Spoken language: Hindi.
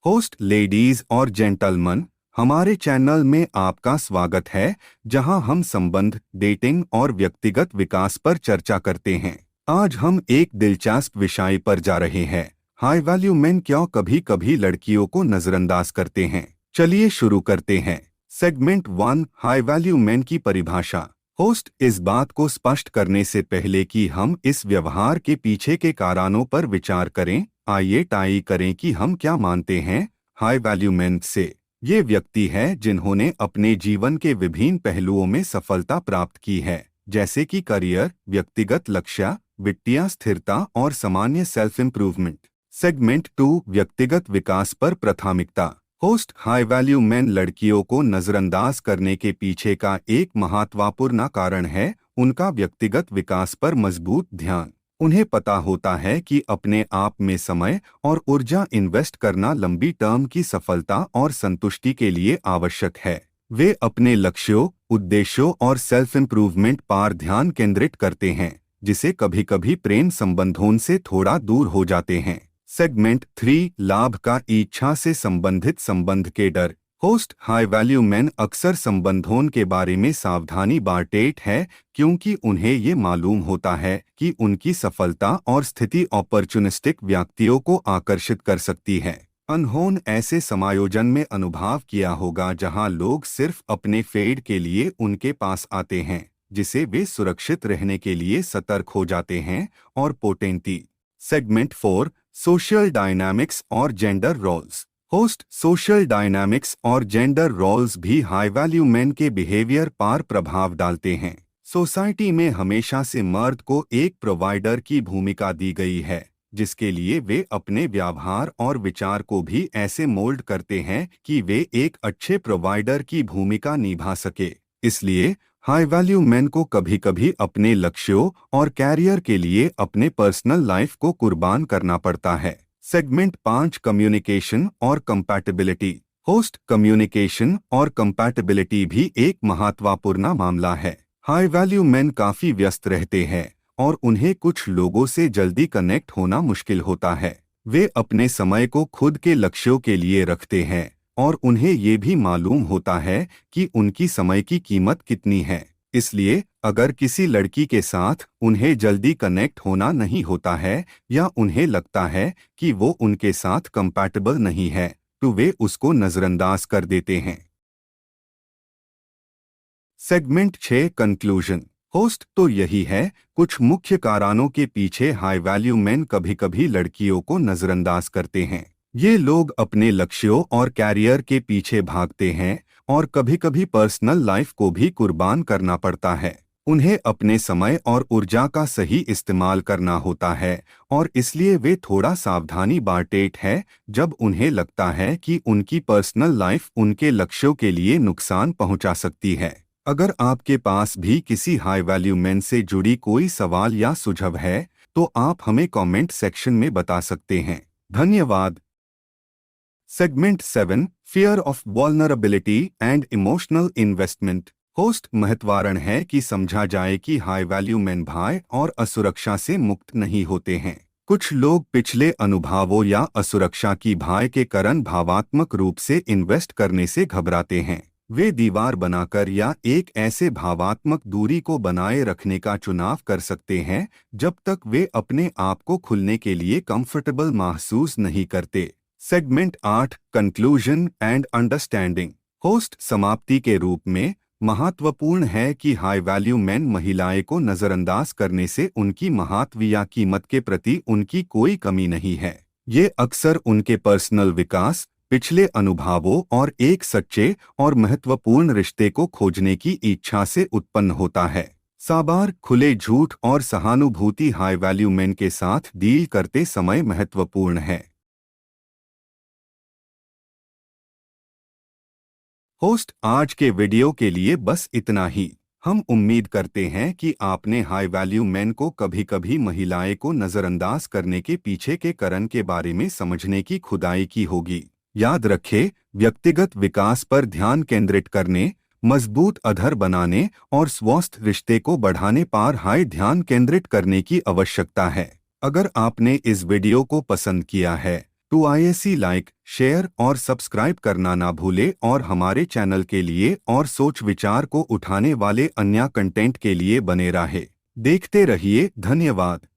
होस्ट लेडीज और जेंटलमैन, हमारे चैनल में आपका स्वागत है, जहां हम संबंध, डेटिंग और व्यक्तिगत विकास पर चर्चा करते हैं। आज हम एक दिलचस्प विषय पर जा रहे हैं। हाई वैल्यू मेन क्यों कभी कभी लड़कियों को नजरअंदाज करते हैं। चलिए शुरू करते हैं। सेगमेंट 1, हाई वैल्यू मेन की परिभाषा। होस्ट इस बात को स्पष्ट करने से पहले कि हम इस व्यवहार के पीछे के कारणों पर विचार करें, आइए तय करें कि हम क्या मानते हैं। हाई वैल्यू मेन से ये व्यक्ति है जिन्होंने अपने जीवन के विभिन्न पहलुओं में सफलता प्राप्त की है, जैसे कि करियर, व्यक्तिगत लक्ष्य, वित्तीय स्थिरता और सामान्य सेल्फ इम्प्रूवमेंट। सेगमेंट 2, व्यक्तिगत विकास पर प्राथमिकता। होस्ट हाई वैल्यू मेन लड़कियों को नजरअंदाज करने के पीछे का एक महत्वपूर्ण कारण है उनका व्यक्तिगत विकास पर मजबूत ध्यान। उन्हें पता होता है कि अपने आप में समय और ऊर्जा इन्वेस्ट करना लंबी टर्म की सफलता और संतुष्टि के लिए आवश्यक है। वे अपने लक्ष्यों, उद्देश्यों और सेल्फ इम्प्रूवमेंट पर ध्यान केंद्रित करते हैं, जिसे कभी कभी प्रेम संबंधों से थोड़ा दूर हो जाते हैं। सेगमेंट 3, लाभ का इच्छा से संबंधित संबंध के डर। होस्ट हाई वैल्यू मेन अक्सर संबंधों के बारे में सावधानी बरतते हैं, क्योंकि उन्हें ये मालूम होता है कि उनकी सफलता और स्थिति अपॉर्चुनिस्टिक व्यक्तियों को आकर्षित कर सकती है। उन्होंने ऐसे समायोजन में अनुभव किया होगा जहां लोग सिर्फ अपने फेड के लिए उनके पास आते हैं, जिसे वे सुरक्षित रहने के लिए सतर्क हो जाते हैं और पोटेंटी। सेगमेंट 4, सोशल डायनामिक्स और gender roles. Host social dynamics और जेंडर रोल्स भी हाई वैल्यू मेन के बिहेवियर पर प्रभाव डालते हैं। सोसाइटी में हमेशा से मर्द को एक प्रोवाइडर की भूमिका दी गई है, जिसके लिए वे अपने व्यवहार और विचार को भी ऐसे मोल्ड करते हैं कि वे एक अच्छे प्रोवाइडर की भूमिका निभा सके। इसलिए हाई वैल्यू मेन को कभी कभी अपने लक्ष्यों और कैरियर के लिए अपने पर्सनल लाइफ को कुर्बान करना पड़ता है। सेगमेंट 5, कम्युनिकेशन और कंपैटिबिलिटी। होस्ट कम्युनिकेशन और कंपैटिबिलिटी भी एक महत्वपूर्ण मामला है। हाई वैल्यू मेन काफी व्यस्त रहते हैं और उन्हें कुछ लोगों से जल्दी कनेक्ट होना मुश्किल होता है। वे अपने समय को खुद के लक्ष्यों के लिए रखते हैं और उन्हें ये भी मालूम होता है कि उनकी समय की कीमत कितनी है। इसलिए अगर किसी लड़की के साथ उन्हें जल्दी कनेक्ट होना नहीं होता है या उन्हें लगता है कि वो उनके साथ कंपैटिबल नहीं है, तो वे उसको नजरअंदाज कर देते हैं। Segment 6, conclusion. होस्ट तो यही है कुछ मुख्य कारणों के पीछे हाई वैल्यू मेन कभी कभी लड़कियों को नजरअंदाज करते हैं। ये लोग अपने लक्ष्यों और कैरियर के पीछे भागते हैं और कभी कभी पर्सनल लाइफ को भी कुर्बान करना पड़ता है। उन्हें अपने समय और ऊर्जा का सही इस्तेमाल करना होता है और इसलिए वे थोड़ा सावधानी बरतते हैं जब उन्हें लगता है कि उनकी पर्सनल लाइफ उनके लक्ष्यों के लिए नुकसान पहुंचा सकती है। अगर आपके पास भी किसी हाई वैल्यू मेन से जुड़ी कोई सवाल या सुझाव है, तो आप हमें कमेंट सेक्शन में बता सकते हैं। धन्यवाद। Segment 7, fear of vulnerability and emotional investment. Host महत्वपूर्ण है कि समझा जाए कि हाई वैल्यू मेन भय और असुरक्षा से मुक्त नहीं होते हैं। कुछ लोग पिछले अनुभवों या असुरक्षा की भय के कारण भावात्मक रूप से इन्वेस्ट करने से घबराते हैं। वे दीवार बनाकर या एक ऐसे भावात्मक दूरी को बनाए रखने का चुनाव कर सकते हैं जब तक वे अपने आप को खुलने के लिए कंफर्टेबल महसूस नहीं करते। Segment 8, conclusion and understanding. Host समाप्ति के रूप में महत्वपूर्ण है कि हाई वैल्यू मेन महिलाएं को नजरअंदाज करने से उनकी महत्व या कीमत के प्रति उनकी कोई कमी नहीं है। ये अक्सर उनके पर्सनल विकास, पिछले अनुभवों और एक सच्चे और महत्वपूर्ण रिश्ते को खोजने की इच्छा से उत्पन्न होता है। साबार, खुले झूठ और सहानुभूति हाई वैल्यू मेन के साथ डील करते समय महत्वपूर्ण है। होस्ट आज के वीडियो के लिए बस इतना ही। हम उम्मीद करते हैं कि आपने हाई वैल्यू मेन को कभी कभी महिलाएं को नजरअंदाज करने के पीछे के कारण के बारे में समझने की खुदाई की होगी। याद रखें, व्यक्तिगत विकास पर ध्यान केंद्रित करने, मजबूत आधार बनाने और स्वस्थ रिश्ते को बढ़ाने पर हाई ध्यान केंद्रित करने की आवश्यकता है। अगर आपने इस वीडियो को पसंद किया है तो आईएसी लाइक, शेयर और सब्सक्राइब करना ना भूले और हमारे चैनल के लिए और सोच विचार को उठाने वाले अन्य कंटेंट के लिए बने रहे। देखते रहिए। धन्यवाद।